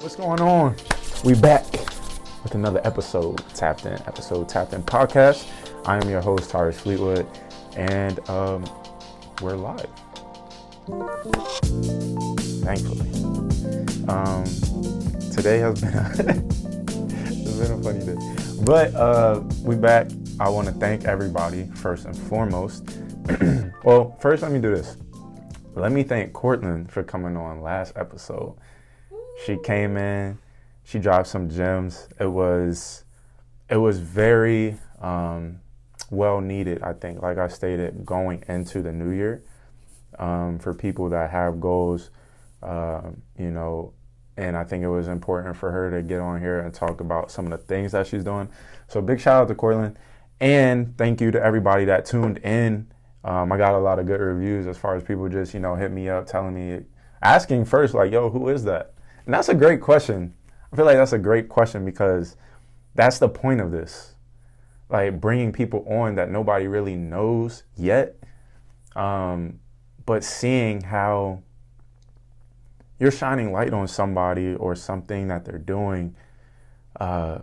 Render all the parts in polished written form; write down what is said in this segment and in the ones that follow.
What's going on? We back with another episode, Tapped In podcast. I am your host, Tyrus Fleetwood, and we're live. Thankfully. Today has been it's been a funny day. But we back. I want to thank everybody first and foremost. Well, first let me do this. Let me thank Courtland for coming on last episode. She came in, she dropped some gems. It was very well needed, I think, like I stated, going into the new year. For people that have goals, and I think it was important for her to get on here and talk about some of the things that she's doing. So big shout out to Courtland, and thank you to everybody that tuned in. I got a lot of good reviews as far as people just, hit me up, telling me, asking first, like, yo, who is that? And that's a great question. I feel like that's a great question because that's the point of this. Like, bringing people on that nobody really knows yet, but seeing how you're shining light on somebody or something that they're doing as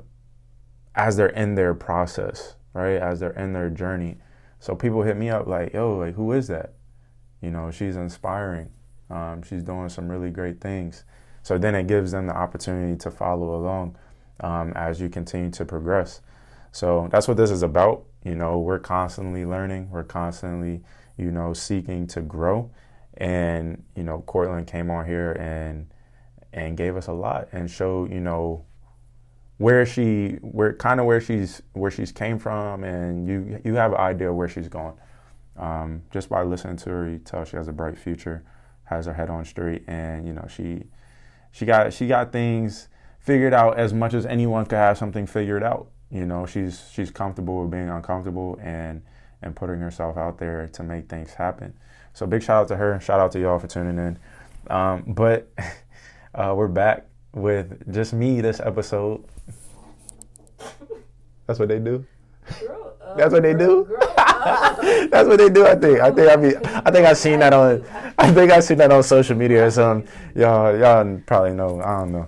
they're in their process, right? As they're in their journey. So people hit me up like, yo, like, who is that? She's inspiring. She's doing some really great things. So then it gives them the opportunity to follow along as you continue to progress. So that's what this is about. We're constantly learning. We're constantly, seeking to grow. And, Courtland came on here and gave us a lot and showed, where she's came from, and you have an idea where she's going. Just by listening to her, you tell she has a bright future, has her head on straight, and she got things figured out as much as anyone could have something figured out. She's comfortable with being uncomfortable and putting herself out there to make things happen. So big shout out to her. Shout out to y'all for tuning in. But we're back with just me this episode. That's what they do. That's what they do. That's what they do. I think I seen that on social media or something. Y'all probably know. I don't know.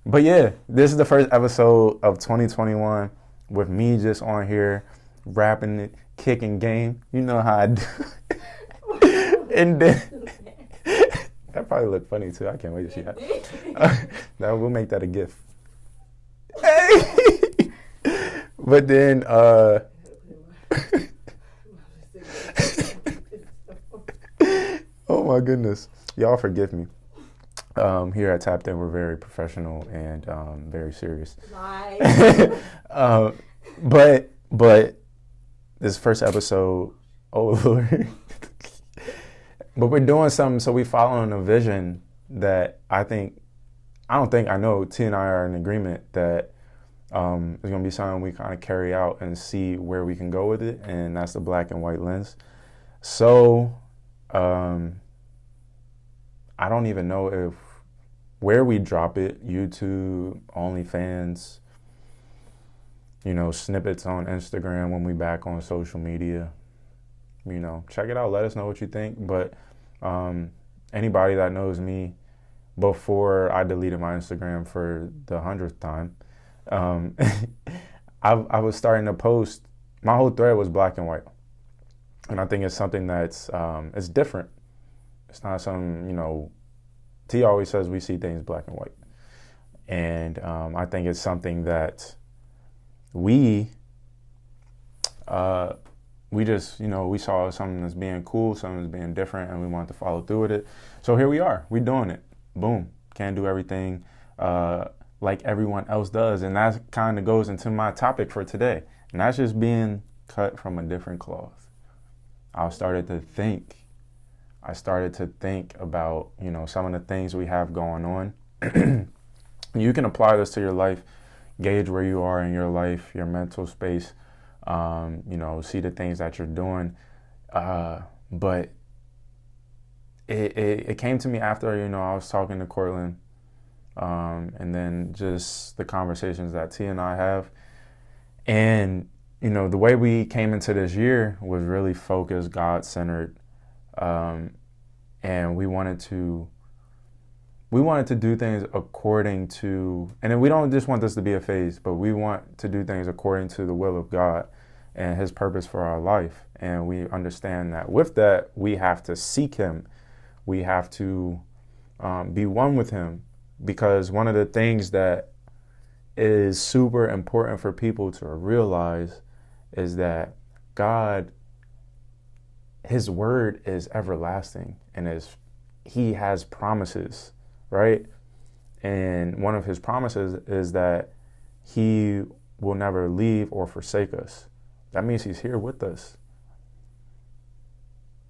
But yeah, this is the first episode of 2021 with me just on here rapping it, kicking game. You know how I do. And then that probably look funny too. I can't wait to see that. We'll make that a GIF. Hey. But then oh my goodness, y'all forgive me. Here at Tapped In, we're very professional and very serious. But this first episode, oh Lord. But we're doing something, so we following a vision that I know T and I are in agreement that it's going to be something we kind of carry out and see where we can go with it, and that's the black and white lens. So I don't even know where we drop it, YouTube, OnlyFans, snippets on Instagram when we back on social media. Check it out. Let us know what you think. But anybody that knows me, before I deleted my Instagram for the 100th time, I was starting to post. My whole thread was black and white, and I think it's something that's it's different. It's not some T always says we see things black and white, and I think it's something that we just, we saw something that's being cool, something that's being different, and we wanted to follow through with it. So here we are. We're doing it. Boom. Can't do everything like everyone else does. And that kind of goes into my topic for today. And that's just being cut from a different cloth. I started to think about, some of the things we have going on. You can apply this to your life, gauge where you are in your life, your mental space, see the things that you're doing. But it came to me after, I was talking to Courtland, and then just the conversations that T and I have. And, the way we came into this year was really focused, God-centered, and we we wanted to do things according to, and then we don't just want this to be a phase, but we want to do things according to the will of God and his purpose for our life. And we understand that with that, we have to seek him. We have to be one with him, because one of the things that is super important for people to realize is that God, his word is everlasting, and he has promises, right? And one of his promises is that he will never leave or forsake us. That means he's here with us.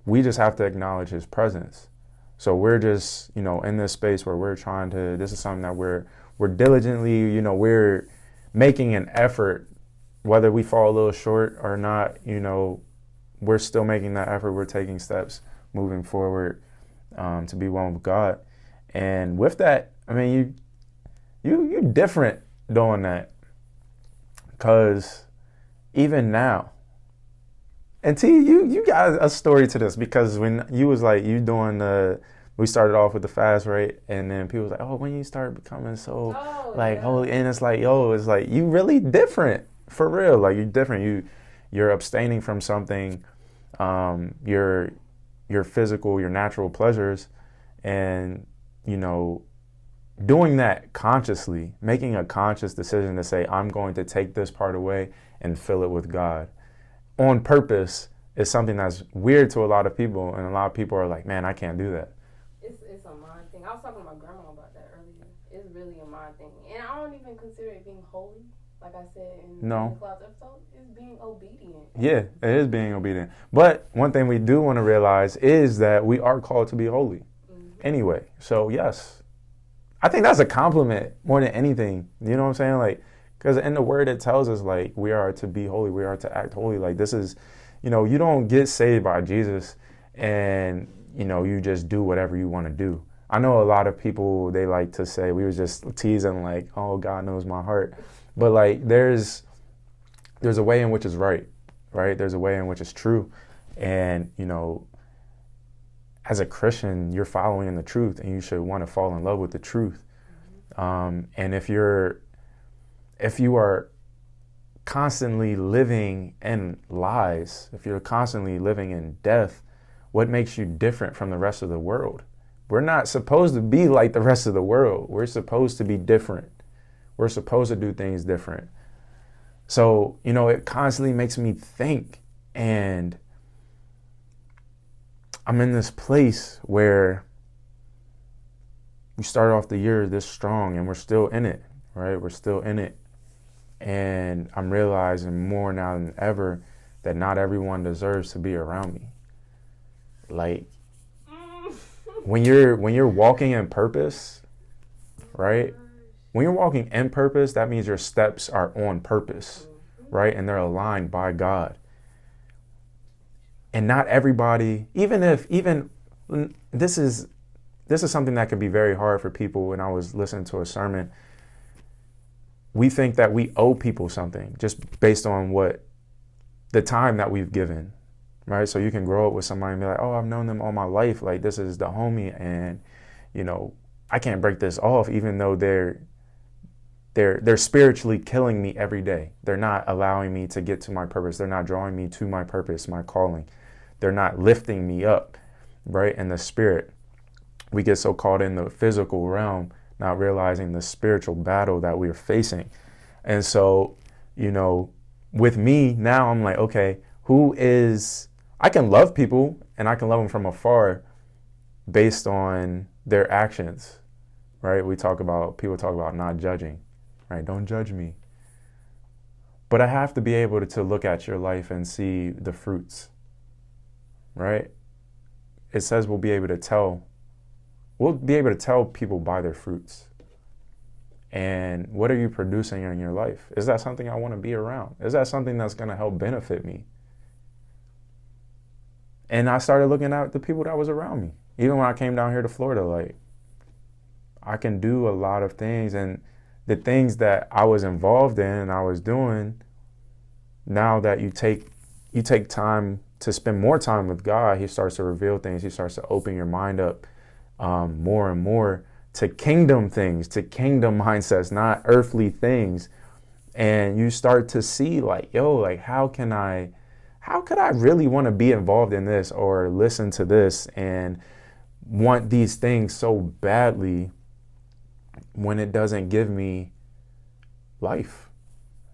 We just have to acknowledge his presence. So we're just, in this space where we're trying to, this is something that we're diligently, we're making an effort, whether we fall a little short or not, we're still making that effort. We're taking steps moving forward to be one with God. And with that, I mean, you're different doing that, because even now, and T, you got a story to this, because when you was like, we started off with the fast, right? And then people was like, oh, when you start becoming so holy, and it's like, it's like, you really different, for real. Like, you're different. You're abstaining from something, your physical, your natural pleasures, and, doing that consciously, making a conscious decision to say, I'm going to take this part away and fill it with God on purpose, is something that's weird to a lot of people. And a lot of people are like, man, I can't do that. It's a mind thing. I was talking to my grandma about that earlier. It's really a mind thing. And I don't even consider it being holy. Like I said in the last episode, it's being obedient. Yeah, it is being obedient. But one thing we do want to realize is that we are called to be holy anyway. So yes, I think that's a compliment more than anything. You know what I'm saying? Like, because in the word it tells us, like, we are to be holy, we are to act holy. Like, this is, you don't get saved by Jesus and, you just do whatever you want to do. I know a lot of people, they like to say, we was just teasing, like, oh, God knows my heart. But, like, there's a way in which is right? There's a way in which is true. And, as a Christian, you're following the truth, and you should want to fall in love with the truth. And if you are constantly living in lies, if you're constantly living in death, what makes you different from the rest of the world? We're not supposed to be like the rest of the world. We're supposed to be different. We're supposed to do things different. So, it constantly makes me think, and I'm in this place where we started off the year this strong, and we're still in it, right? We're still in it. And I'm realizing more now than ever that not everyone deserves to be around me. Like, when you're walking in purpose, right? When you're walking in purpose, that means your steps are on purpose, right? And they're aligned by God. And not everybody, even this is something that can be very hard for people. And I was listening to a sermon. We think that we owe people something just based on what the time that we've given, right? So you can grow up with somebody and be like, oh, I've known them all my life. Like, this is the homie, and, I can't break this off, even though they're spiritually killing me every day. They're not allowing me to get to my purpose. They're not drawing me to my purpose, my calling. They're not lifting me up, right? In the spirit. We get so caught in the physical realm, not realizing the spiritual battle that we're facing. And so, with me now, I'm like, okay, I can love people, and I can love them from afar based on their actions, right? People talk about not judging, right? Don't judge me. But I have to be able to look at your life and see the fruits, right? It says we'll be able to tell people by their fruits. And what are you producing in your life? Is that something I want to be around? Is that something that's going to help benefit me? And I started looking at the people that was around me. Even when I came down here to Florida, like, I can do a lot of things. And the things that I was involved in and I was doing, now that you take time to spend more time with God, he starts to reveal things. He starts to open your mind up more and more to kingdom things, to kingdom mindsets, not earthly things. And you start to see like, yo, like how could I really want to be involved in this or listen to this and want these things so badly when it doesn't give me life?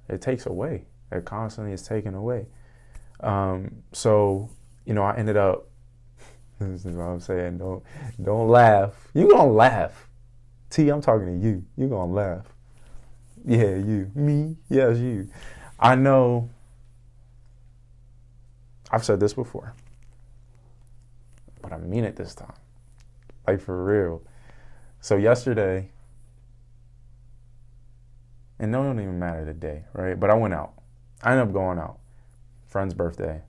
It takes away. It constantly is taken away. So, you know, I ended up, this is what I'm saying, don't laugh. You gonna laugh. T, I'm talking to you. You gonna laugh. Yeah, you. Me? Yes, you. I know I've said this before, but I mean it this time. Like for real. So yesterday, and it don't even matter the day, right? But I went out. I ended up going out. Friend's birthday.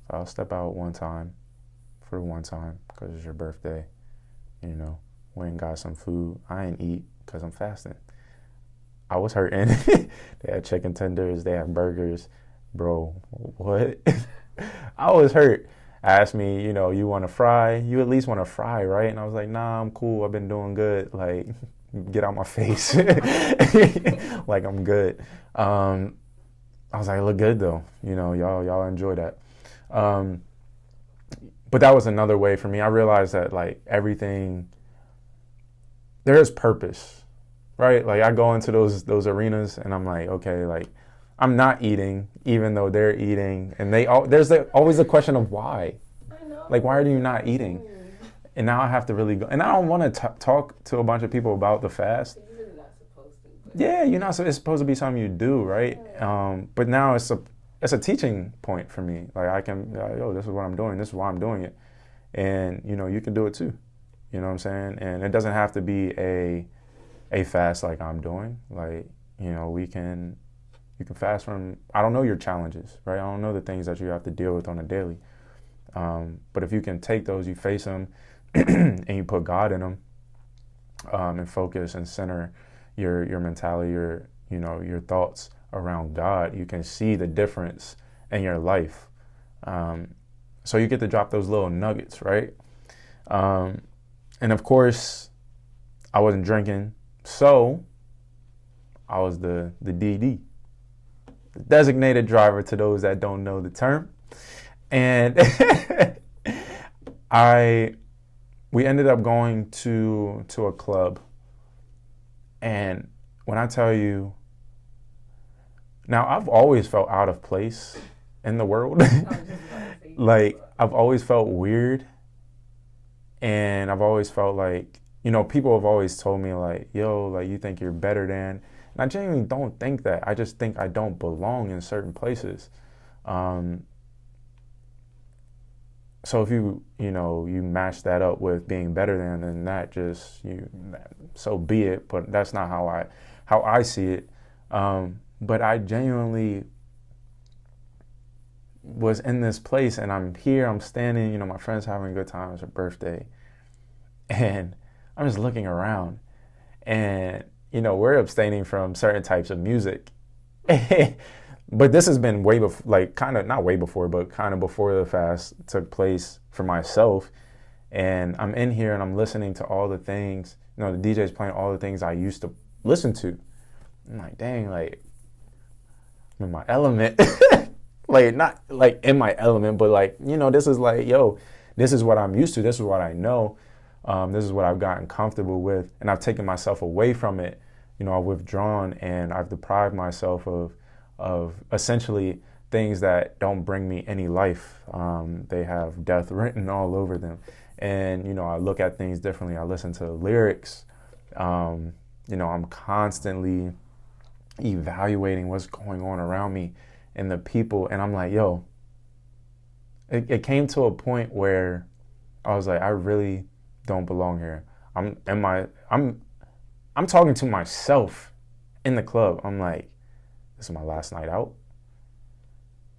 So I'll step out one time for one time because it's your birthday. You know, went and got some food. I ain't eat because I'm fasting. I was hurting. They had chicken tenders. They had burgers. Bro, what? I was hurt. Asked me, you know, you want to fry? You at least want to fry, right? And I was like, nah, I'm cool. I've been doing good. Like, get out my face. Like, I'm good. I was like, I look good, though. You know, y'all enjoy that. But that was another way for me. I realized that, like, everything, there is purpose, right? Like, I go into those arenas, and I'm like, okay, like, I'm not eating, even though they're eating. And there's always the question of why. I know. Like, why are you not eating? And now I have to really go. And I don't want to talk to a bunch of people about the fast. You're really not supposed to. Yeah, you're not. It's supposed to be something you do, right? Yeah. But now it's a teaching point for me. Like, I can, yo, this is what I'm doing. This is why I'm doing it. And, you know, you can do it too. You know what I'm saying? And it doesn't have to be a fast like I'm doing. Like, you know, you can fast from, I don't know your challenges, right? I don't know the things that you have to deal with on a daily. But if you can take those, you face them, and you put God in them, and focus and center your mentality, your thoughts around God, you can see the difference in your life. So you get to drop those little nuggets, right? And of course, I wasn't drinking, so I was the DD. Designated driver, to those that don't know the term. And we ended up going to a club. And when I tell you, now I've always felt out of place in the world. Like, I've always felt weird. And I've always felt like, you know, people have always told me like, yo, like, you think you're better than. And I genuinely don't think that. I just think I don't belong in certain places. So if you match that up with being better than, then that just, so be it. But that's not how I see it. But I genuinely was in this place, and I'm here, I'm standing, you know, my friend's having a good time, it's her birthday. And I'm just looking around, and, you know, we're abstaining from certain types of music. But this has been way before, like, kind of, not way before, but kind of before the fast took place for myself. And I'm in here and I'm listening to all the things, you know, the DJ's playing all the things I used to listen to. I'm like, dang, like, I'm in my element. Like, not like in my element, but like, you know, this is like, yo, this is what I'm used to. This is what I know. This is what I've gotten comfortable with. And I've taken myself away from it. You know, I've withdrawn and I've deprived myself of essentially things that don't bring me any life. They have death written all over them. And, you know, I look at things differently. I listen to lyrics. You know, I'm constantly evaluating what's going on around me and the people. And I'm like, yo, it came to a point where I was like, I really don't belong here. I'm talking to myself in the club. I'm like, this is my last night out.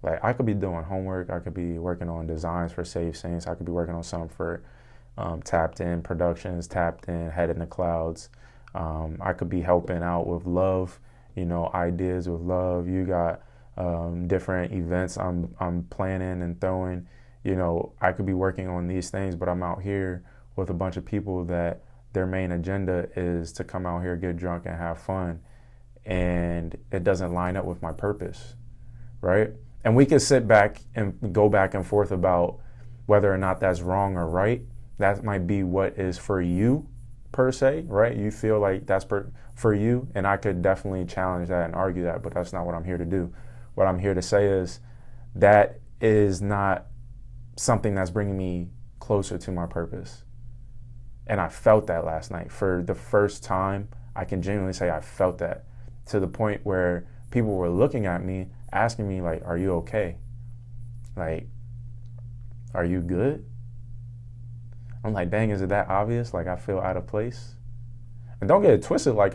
Like, I could be doing homework. I could be working on designs for Save Saints. I could be working on something for Tapped In Productions, Tapped In, Head in the Clouds. I could be helping out with love, you know, ideas with love. You got different events I'm planning and throwing. You know, I could be working on these things, but I'm out here with a bunch of people that their main agenda is to come out here, get drunk, and have fun, and it doesn't line up with my purpose, right? And we can sit back and go back and forth about whether or not that's wrong or right. That might be what is for you, per se, right? You feel like that's for you, and I could definitely challenge that and argue that, but that's not what I'm here to do. What I'm here to say is that is not something that's bringing me closer to my purpose. And I felt that last night. For the first time, I can genuinely say I felt that, to the point where people were looking at me, asking me, like, are you okay? Like, are you good? I'm like, dang, is it that obvious? Like, I feel out of place. And don't get it twisted, like,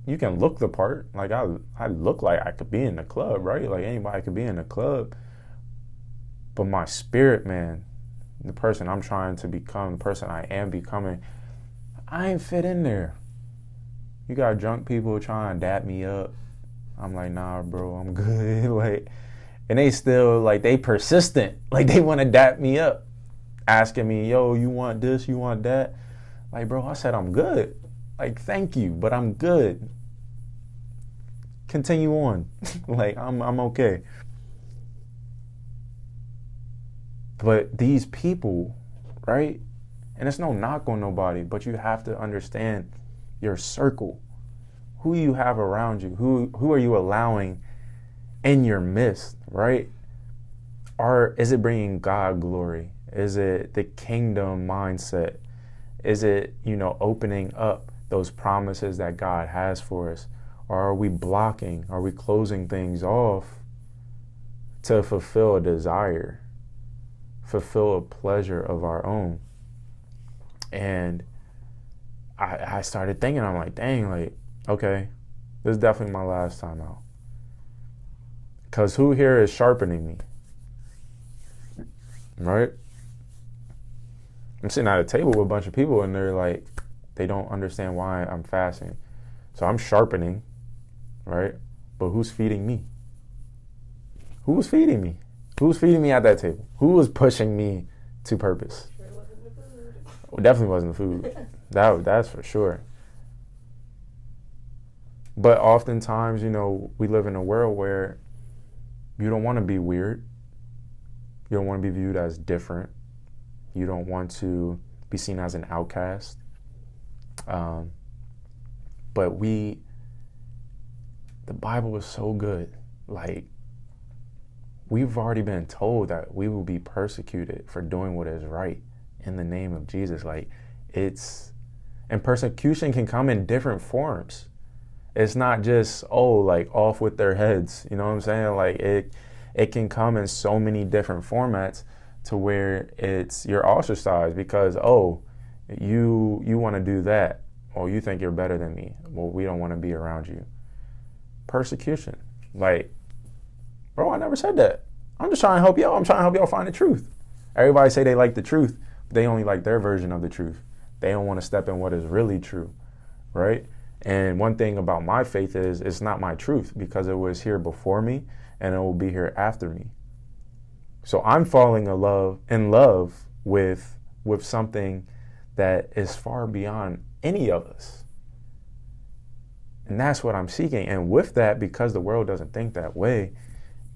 you can look the part. Like, I look like I could be in the club, right? Like, anybody could be in the club. But my spirit, man, the person I'm trying to become, the person I am becoming, I ain't fit in there. You got drunk people trying to dap me up. I'm like, nah, bro, I'm good. Like, and they still, like, they persistent. Like, they want to dap me up, asking me, yo, you want this, you want that? Like, bro, I said I'm good. Like, thank you, but I'm good. Continue on. Like, I'm okay. But these people, right? And it's no knock on nobody, but you have to understand your circle. Who you have around you. Who are you allowing in your midst, right? Is it bringing God glory? Is it the kingdom mindset? Is it, opening up those promises that God has for us? Or are we blocking? Are we closing things off to fulfill a desire? Fulfill a pleasure of our own? And I started thinking, I'm like, dang, like, okay, this is definitely my last time out. Because who here is sharpening me? Right? I'm sitting at a table with a bunch of people and they're like, they don't understand why I'm fasting. So I'm sharpening, right? But who's feeding me? Who was feeding me? Who was feeding me at that table? Who was pushing me to purpose? Sure wasn't the food. Well, definitely wasn't the food. That's for sure. But oftentimes, we live in a world where you don't want to be weird. You don't want to be viewed as different. You don't want to be seen as an outcast. But the Bible is so good. Like, we've already been told that we will be persecuted for doing what is right in the name of Jesus. Like, and persecution can come in different forms. It's not just, like, off with their heads. You know what I'm saying? Like, it can come in so many different formats to where you're ostracized because, you want to do that. Oh, you think you're better than me. Well, we don't want to be around you. Persecution. Like, bro, I never said that. I'm just trying to help y'all. I'm trying to help y'all find the truth. Everybody say they like the truth, but they only like their version of the truth. They don't want to step in what is really true, right? And one thing about my faith is it's not my truth because it was here before me and it will be here after me. So I'm falling in love with something that is far beyond any of us. And that's what I'm seeking. And with that, because the world doesn't think that way,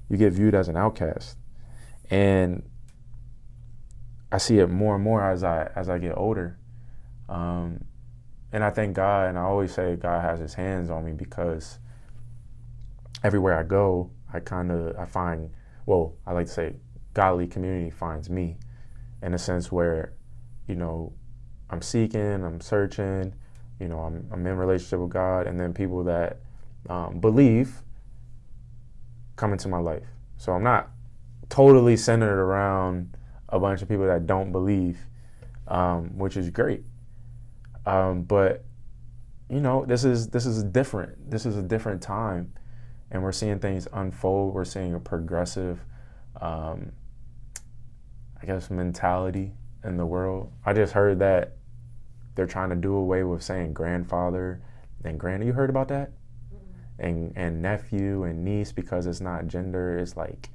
you get viewed as an outcast. And I see it more and more as I get older. And I thank God, and I always say God has his hands on me because everywhere I go, I find, I like to say godly community finds me in a sense where, I'm seeking, I'm searching, I'm in relationship with God, and then people that believe come into my life. So I'm not totally centered around a bunch of people that don't believe, which is great. But this is different. This is a different time, and we're seeing things unfold. We're seeing a progressive, mentality in the world. I just heard that they're trying to do away with saying grandfather and granny. You heard about that? Mm-hmm. And nephew and niece because it's not gender. It's like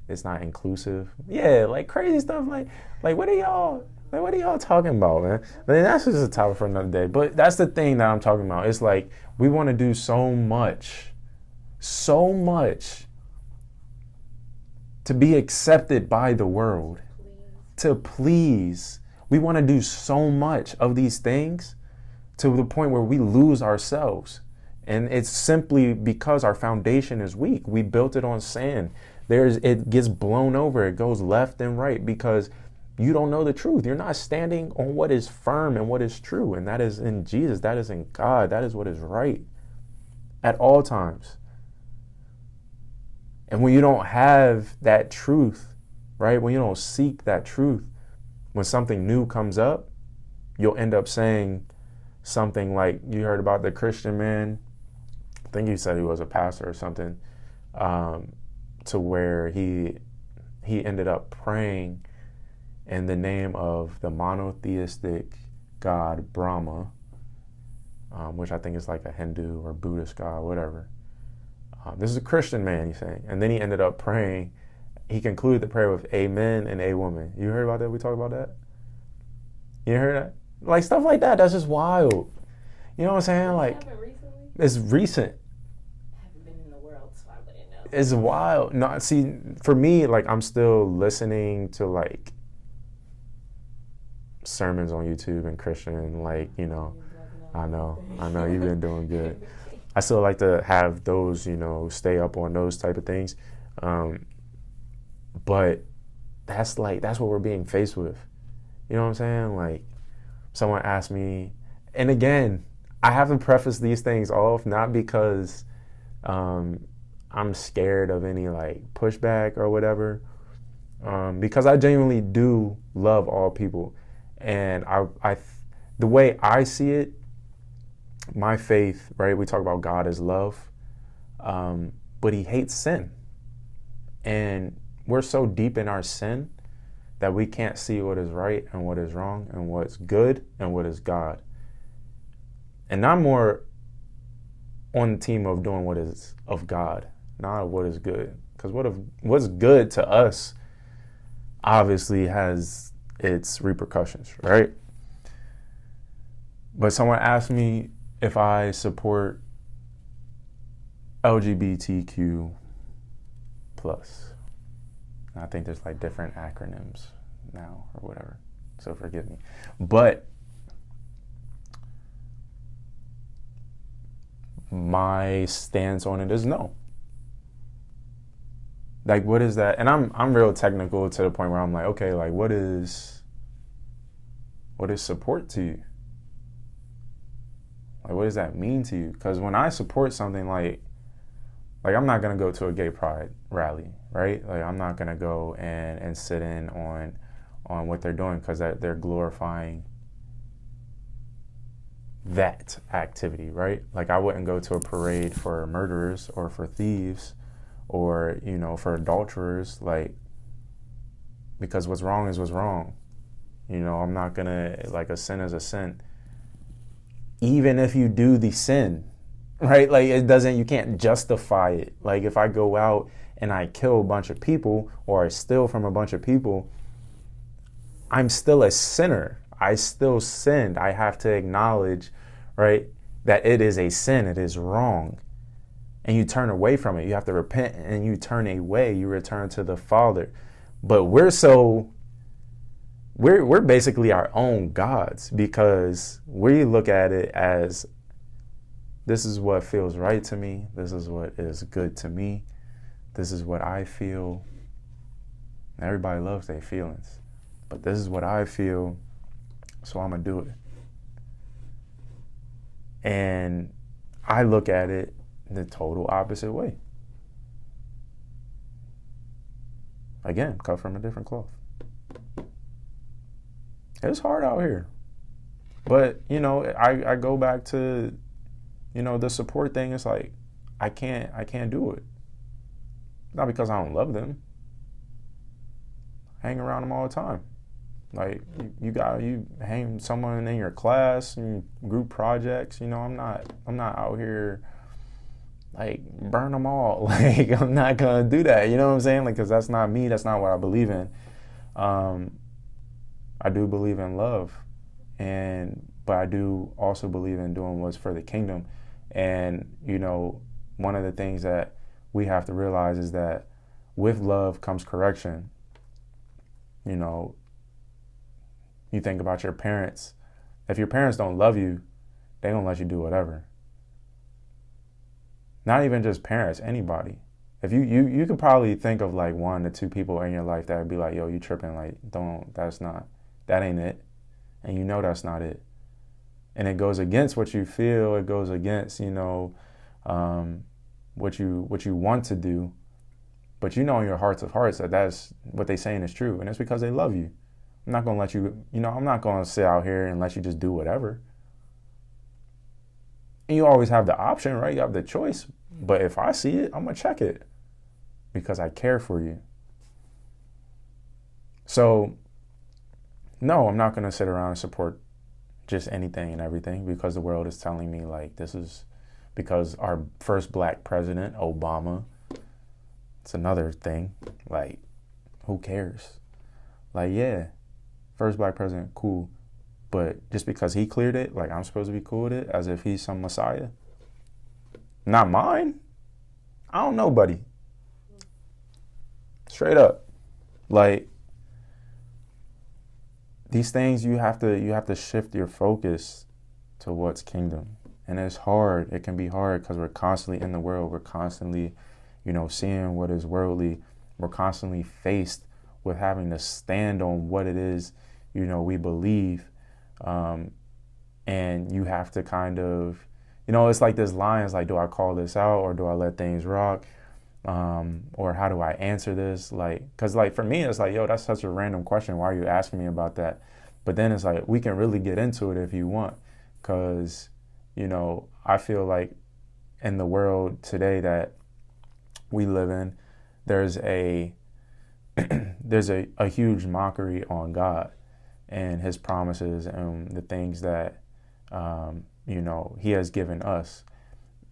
it's not inclusive. Yeah, like crazy stuff. Like what are y'all? Like, what are y'all talking about, man? But that's just a topic for another day. But that's the thing that I'm talking about. It's like we want to do so much to be accepted by the world, to please. We want to do so much of these things to the point where we lose ourselves. And it's simply because our foundation is weak. We built it on sand. It gets blown over. It goes left and right because you don't know the truth. You're not standing on what is firm and what is true. And that is in Jesus. That is in God. That is what is right at all times. And when you don't have that truth, right? When you don't seek that truth, when something new comes up, you'll end up saying something like, you heard about the Christian man, I think you said he was a pastor or something, to where he ended up praying in the name of the monotheistic god Brahma, which I think is like a Hindu or Buddhist god, whatever. This is a Christian man, he's saying. And then he ended up praying. He concluded the prayer with amen and a woman. You heard about that? We talked about that? You heard that? Like stuff like that. That's just wild. You know what I'm saying? Like, it's recent. I haven't been in the world, so I wouldn't know. It's wild. No, see, for me, like, I'm still listening to like sermons on YouTube and Christian, like, you know. I know you've been doing good. I still like to have those, you know, stay up on those type of things. But that's what we're being faced with. You know what I'm saying? Like, someone asked me, and again, I have to preface these things off, not because I'm scared of any like pushback or whatever, because I genuinely do love all people. And I the way I see it, my faith, right? We talk about God as love, but he hates sin. And we're so deep in our sin that we can't see what is right and what is wrong and what's good and what is God. And I'm more on the team of doing what is of God, not what is good. Because what's good to us obviously has its repercussions, right? But someone asked me if I support LGBTQ+. I think there's like different acronyms now or whatever, so forgive me. But my stance on it is no. Like, what is that? And I'm real technical to the point where I'm like, okay, like what is support to you? Like, what does that mean to you? Because when I support something like I'm not going to go to a gay pride rally, right? Like, I'm not going to go and sit in on what they're doing because they're glorifying that activity, right? Like, I wouldn't go to a parade for murderers or for thieves or, you know, for adulterers, like, because what's wrong is what's wrong. You know, I'm not going to, like, a sin is a sin. Even if you do the sin, right? Like, you can't justify it. Like, if I go out and I kill a bunch of people or I steal from a bunch of people, I'm still a sinner. I still sinned. I have to acknowledge, right, that it is a sin. It is wrong. And you turn away from it. You have to repent and you turn away. You return to the Father. But we're basically our own gods because we look at it as, this is what feels right to me. This is what is good to me. This is what I feel. Everybody loves their feelings. But this is what I feel, so I'm going to do it. And I look at it the total opposite way. Again, cut from a different cloth. It's hard out here. But, you know, I go back to, you know, the support thing. It's like, I can't do it. Not because I don't love them. I hang around them all the time. Like, you hang someone in your class and group projects, you know, I'm not out here like burn them all. Like, I'm not gonna do that. You know what I'm saying? Like, cause that's not me. That's not what I believe in. I I do believe in love, but I do also believe in doing what's for the kingdom. And, you know, one of the things that we have to realize is that with love comes correction. You know, you think about your parents. If your parents don't love you, they don't let you do whatever. Not even just parents, anybody. If you could probably think of like 1 to 2 people in your life that would be like, yo, you tripping, like, that ain't it. And you know that's not it. And it goes against what you feel, it goes against, you know, what you want to do. But you know in your hearts of hearts that that's what they're saying is true. And it's because they love you. I'm not going to let you, you know, I'm not going to sit out here and let you just do whatever. And you always have the option, right? You have the choice. But if I see it, I'm going to check it because I care for you. So, no, I'm not going to sit around and support just anything and everything because the world is telling me, like, this is because our first black president, Obama, it's another thing. Like, who cares? Like, yeah, first black president, cool. But just because he cleared it, like, I'm supposed to be cool with it as if he's some messiah? Not mine. I don't know, buddy. Straight up. Like, these things you have to shift your focus to what's kingdom. And it's hard. It can be hard because we're constantly in the world. We're constantly, you know, seeing what is worldly. We're constantly faced with having to stand on what it is, you know, we believe. And you have to kind of, you know, it's like this line, it's like, do I call this out or do I let things rock? Or how do I answer this? Like, cause like for me, it's like, yo, that's such a random question. Why are you asking me about that? But then it's like, we can really get into it if you want. Cause, you know, I feel like in the world today that we live in, there's a huge mockery on God and his promises and the things that, you know, he has given us.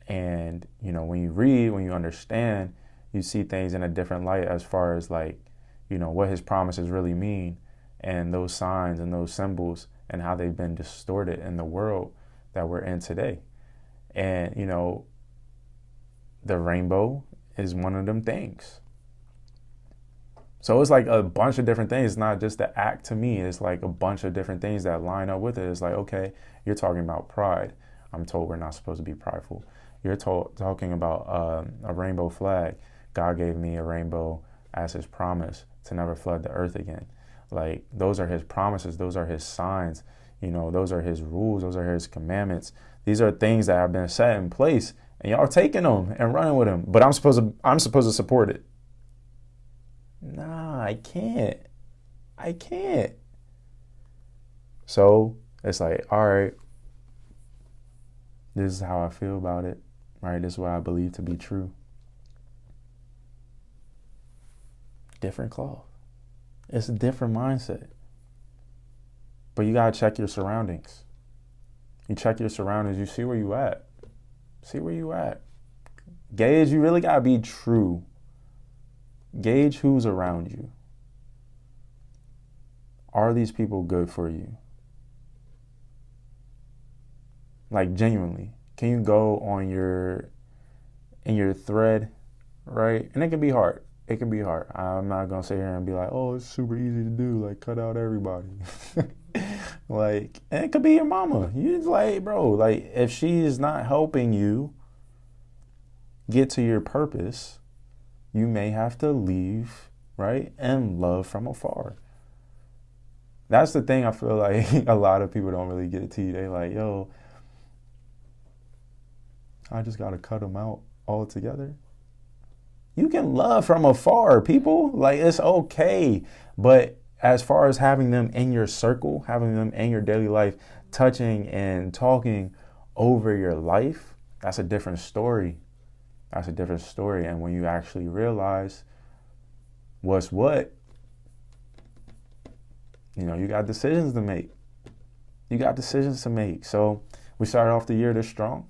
And, you know, when you read, when you understand, you see things in a different light as far as like, you know, what his promises really mean and those signs and those symbols and how they've been distorted in the world that we're in today. And, you know, the rainbow is one of them things. So it's like a bunch of different things. It's not just the act to me. It's like a bunch of different things that line up with it. It's like, okay, you're talking about pride. I'm told we're not supposed to be prideful. You're talking about a rainbow flag. God gave me a rainbow as his promise to never flood the earth again. Like, those are his promises. Those are his signs. You know, those are his rules. Those are his commandments. These are things that have been set in place, and y'all are taking them and running with them. But I'm supposed to support it. Nah, I can't. So it's like, all right, this is how I feel about it, right? This is what I believe to be true. Different cloth. It's a different mindset. But you gotta check your surroundings. You check your surroundings, you see where you at. Gauge, you really gotta be true. Gauge who's around you. Are these people good for you? Like, genuinely, can you go on in your thread, right? And it can be hard. I'm not gonna sit here and be like, oh, it's super easy to do, like, cut out everybody. Like, and it could be your mama. You just like, bro, like, if she is not helping you get to your purpose, you may have to leave, right? And love from afar. That's the thing I feel like a lot of people don't really get to. They like, yo, I just got to cut them out altogether. You can love from afar, people. Like, it's okay. But as far as having them in your circle, having them in your daily life, touching and talking over your life, that's a different story. And when you actually realize what's what, you know, you got decisions to make. So we started off the year this strong.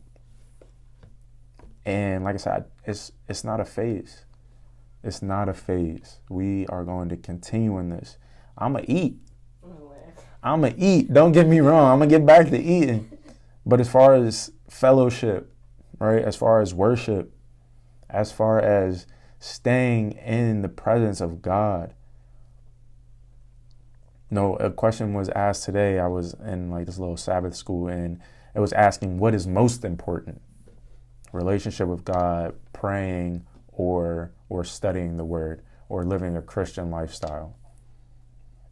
And like I said, it's not a phase. We are going to continue in this. I'm going to eat. I'm going to eat. Don't get me wrong. I'm going to get back to eating. But as far as fellowship, right, as far as worship, as far as staying in the presence of God. No, a question was asked today. I was in like this little Sabbath school, and it was asking what is most important, relationship with God, praying, or studying the Word, or living a Christian lifestyle.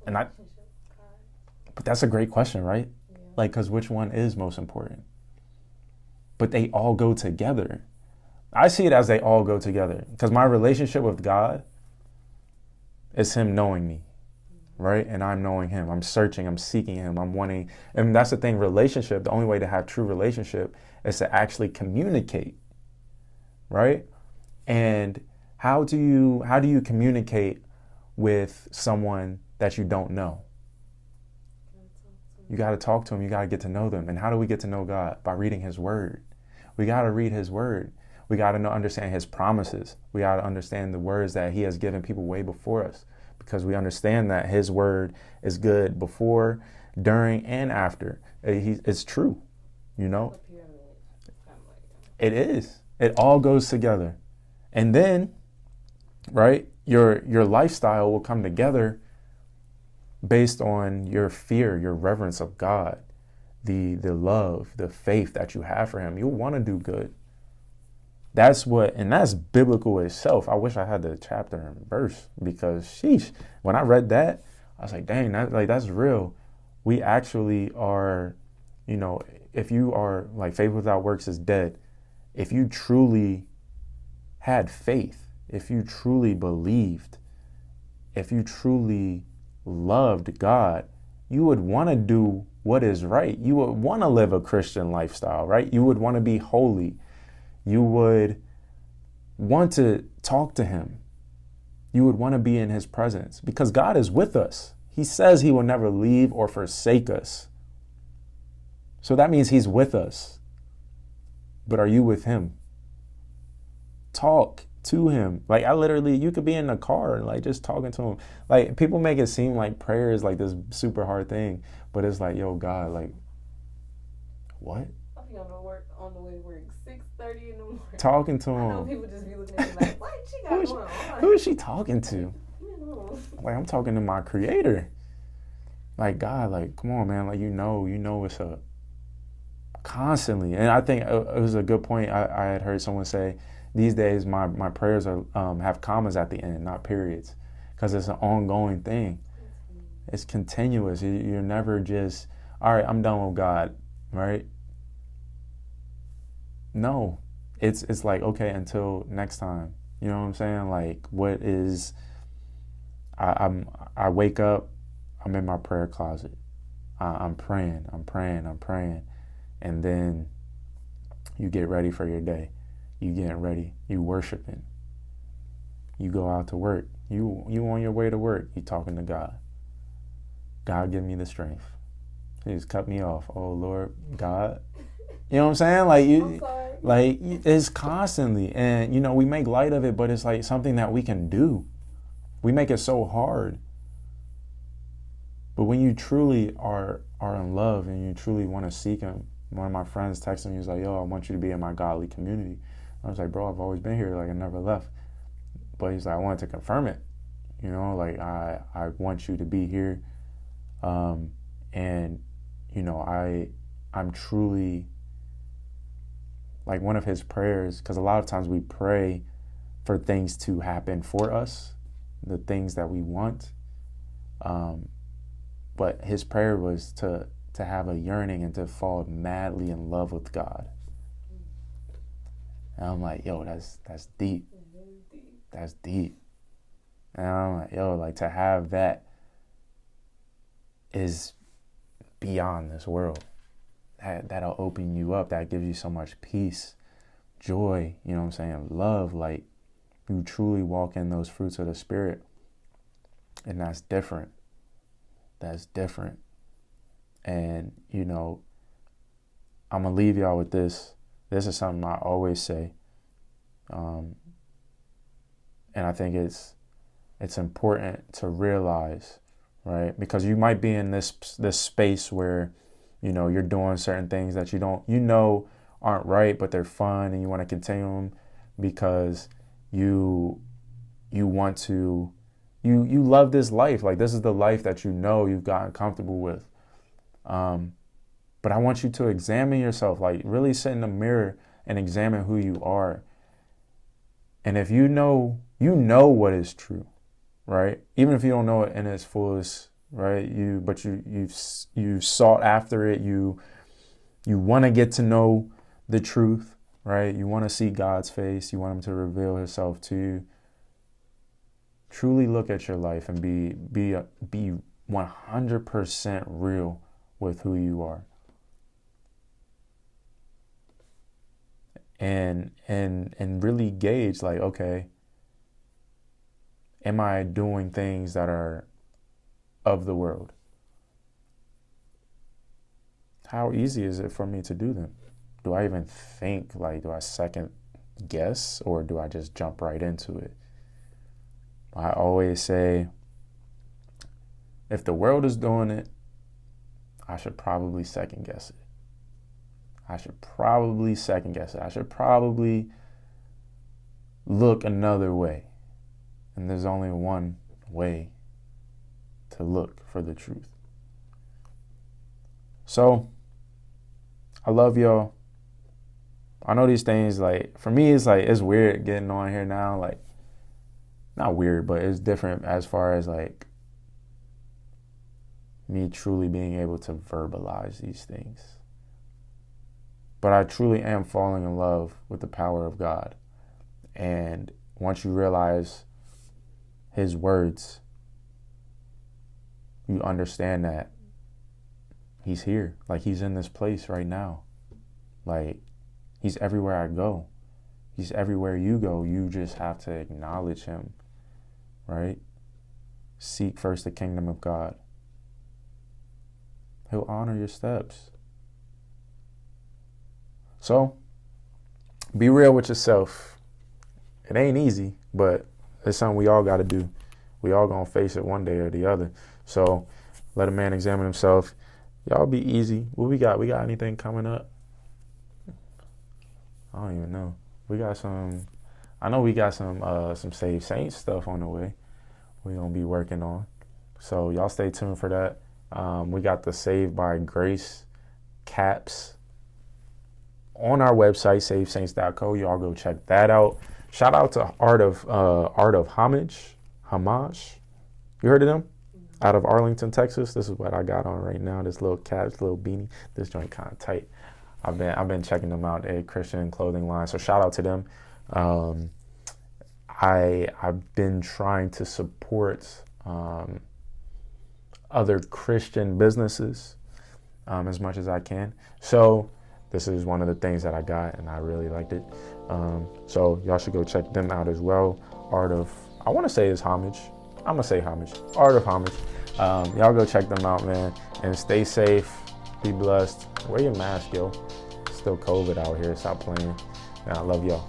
But that's a great question, right? Yeah. Like, because which one is most important? But they all go together. I see it as they all go together, because my relationship with God is Him knowing me, right? And I'm knowing Him. I'm searching, I'm seeking Him, I'm wanting. And that's the thing, relationship, the only way to have true relationship is to actually communicate, right? And how do you communicate with someone that you don't know? You got to talk to them. You got to get to know them. And how do we get to know God? By reading His Word. We got to read His Word. We got to understand His promises. We got to understand the words that He has given people way before us, because we understand that His Word is good before, during, and after. It's true, you know? It is. It all goes together. And then, right, your lifestyle will come together based on your fear, your reverence of God, the love, the faith that you have for Him. You'll want to do good. That's biblical itself. I wish I had the chapter and verse, because sheesh, when I read that, I was like, dang, that's real. We actually are, if you are like, faith without works is dead. If you truly had faith, if you truly believed, if you truly loved God, you would want to do what is right. You would want to live a Christian lifestyle, right? You would want to be holy. You would want to talk to Him. You would want to be in His presence, because God is with us. He says He will never leave or forsake us. So that means He's with us. But are you with Him? Talk to Him. Like, you could be in the car and like just talking to Him. Like, people make it seem like prayer is like this super hard thing, but it's like, yo, God, like, what? I'll be on the way to work, 6:30 in the morning. Talking to Him. I know people just be looking at me like, what she got going on? Who is she talking to? Like, I'm talking to my Creator. Like, God, like, come on, man. Like, you know what's up. Constantly. And I think it was a good point. I had heard someone say, these days my prayers are have commas at the end, not periods, because it's an ongoing thing. It's continuous. You're never just, all right, I'm done with God, right? No, it's like, okay, until next time. You know what I'm saying? Like, what is? I wake up, I'm in my prayer closet. I'm praying, and then you get ready for your day. You getting ready. You worshiping. You go out to work. You on your way to work. You talking to God. God, give me the strength. He just cut me off. Oh Lord, God. You know what I'm saying? It's constantly, and we make light of it, but it's like something that we can do. We make it so hard. But when you truly are in love and you truly want to seek Him, one of my friends texted me, he was like, yo, I want you to be in my godly community. I was like, bro, I've always been here. Like, I never left. But he's like, I wanted to confirm it. Like, I want you to be here. And, I'm truly, like, one of his prayers, because a lot of times we pray for things to happen for us, the things that we want. But his prayer was to have a yearning and to fall madly in love with God. And I'm like, yo, that's deep. That's deep. And I'm like, yo, like, to have that is beyond this world. That'll open you up. That gives you so much peace, joy, you know what I'm saying? Love, like, you truly walk in those fruits of the Spirit. And that's different. That's different. And, I'm going to leave y'all with this. This is something I always say. And I think it's important to realize, right? Because you might be in this space where, you know, you're doing certain things that you know aren't right, but they're fun, and you want to continue them because you want to, you love this life. Like, this is the life that you know you've gotten comfortable with. But I want you to examine yourself, like really sit in the mirror and examine who you are. And if you know what is true, right? Even if you don't know it in its fullest, right? You've sought after it. You want to get to know the truth, right? You want to see God's face. You want him to reveal himself to you. Truly look at your life and be 100% real with who you are. And really gauge, like, okay, am I doing things that are of the world? How easy is it for me to do them? Do I even think, like, do I second guess, or do I just jump right into it? I always say, if the world is doing it, I should probably second guess it. I should probably look another way. And there's only one way to look for the truth. So, I love y'all. I know these things, like, for me, it's like, it's weird getting on here now. Like, not weird, but it's different as far as, like, me truly being able to verbalize these things. But I truly am falling in love with the power of God. And once you realize his words, you understand that he's here. Like, he's in this place right now. Like, he's everywhere I go. He's everywhere you go. You just have to acknowledge him, right? Seek first the kingdom of God. He'll honor your steps. So, be real with yourself. It ain't easy, but it's something we all got to do. We all gonna face it one day or the other. So, let a man examine himself. Y'all be easy. What we got? We got anything coming up? I don't even know. I know we got some Saved Saints stuff on the way. We're gonna be working on. So y'all stay tuned for that. We got the Saved by Grace caps on our website, savesaints.co. Y'all go check that out. Shout out to Art of Homage. You heard of them? Out of Arlington, Texas. This is what I got on right now. This little cap, this little beanie. This joint kind of tight. I've been checking them out. A Christian clothing line. So shout out to them. I've been trying to support other Christian businesses as much as I can. So this is one of the things that I got, and I really liked it. So y'all should go check them out as well. I want to say it's Homage. I'm going to say Homage. Art of Homage. Y'all go check them out, man. And stay safe. Be blessed. Wear your mask, yo. It's still COVID out here. Stop playing. And I love y'all.